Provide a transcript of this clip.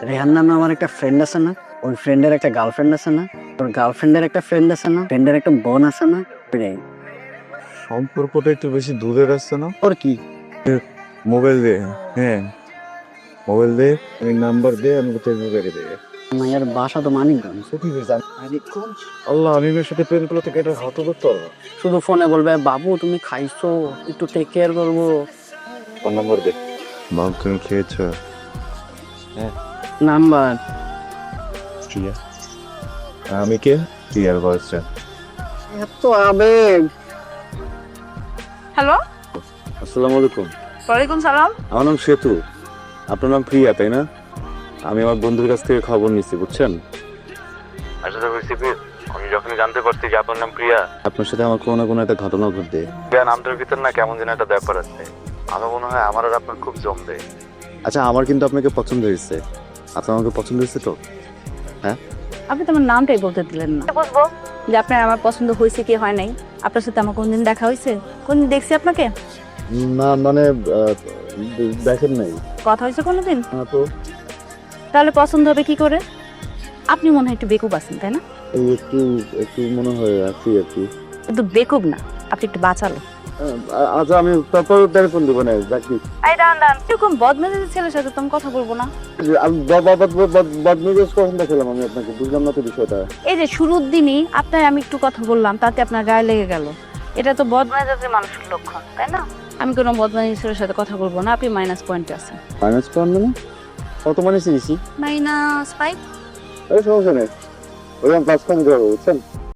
রেহান নামে আমার একটা ফ্রেন্ড আছে না, ওই ফ্রেন্ডের একটা গার্লফ্রেন্ড আছে না, ওর গার্লফ্রেন্ডের একটা ফ্রেন্ড আছে না, ফ্রেন্ডের একটা বোন আছে না। সম্পর্কটা একটু বেশি দূরের আসছে না? ওর কি মোবাইল দে। হ্যাঁ, মোবাইল দে, আমি নাম্বার দে, আমি কোথায় করে দে। মায়ের বাসা তো মানিকগঞ্জ। আল্লাহ, আমি মেয়ের সাথে প্রেম করলে থেকে এটা হতো করতে হবে। শুধু ফোনে বলবে বাবু তুমি খাইছো, একটু টেক কেয়ার করবো। ফোন নাম্বার দে। বাবু তুমি খেয়েছ? নাম্বার প্রিয়া। আমি কে? প্রিয়ার বয়সটা। এত আবেগ। হ্যালো, আসসালামু আলাইকুম। ওয়ালাইকুম সালাম। আমার নাম সেতু, আপনার নাম প্রিয়া তাই না? আমি আমার বন্ধুর কাছ থেকে খবর নিচ্ছি, বুঝছেন? আসলে হয়েছে কি, আমি যখনই জানতে পারছি যে আপনার নাম প্রিয়া, আপনার সাথে আমার কোনো না কোনো একটা ঘটনা ঘটবে। প্রিয়া নামটার ভিতর না কেমন যেন একটা ব্যাপার আছে। আমার মনে হয় আমার আর আপনার খুব জমবে। আচ্ছা, আমার কিন্তু আপনাকে পছন্দ হয়েছে। আপনার আমাকে পছন্দ হয়েছে তো? হ্যাঁ, আপনি তো আমার নামটাই বলতে দিলেন না। বুঝবো যে আপনার আমার পছন্দ হয়েছে কি হয় নাই? আপনার সাথে আমার কোনদিন দেখা হয়েছে? কোনদিন দেখছি আপনাকে? না মানে দেখেন নাই। কথা হয়েছে কোনোদিন? না তো, তাহলে পছন্দ হবে কি করে? আপনি মনে হয় একটু বেকুব আছেন, তাই না? এই একটু একটু মনে হয় আছি আর কি। কিন্তু বেকুব না, আপনি একটু বাঁচালো। আচ্ছা, আমি তারপর টেলিফোন দেবো না, দেখি। এই দাঁড়ান দাঁড়ান, এরকম বদমেজাজি ছেলের সাথে তো আমি কথা বলবো না। বদমেজাজ কখন দেখালাম আমি আপনাকে? বুঝলাম না তো বিষয়টা। এই যে শুরুর দিনই আপনার আমি একটু কথা বললাম, তাতে আপনার গায়ে লেগে গেল। এটা তো বদমেজাজি মানুষের লক্ষণ, তাই না? আমি কোনো বদমেজাজি ছেলের সাথে কথা বলবো না। আপনি মাইনাস পয়েন্টে আছেন। ফাইন্যান্স পান মানে? কত মানে চিনিছি? -5। সমস্যা নেই, ওই আমি প্লাস কম করবো, বুঝছেন?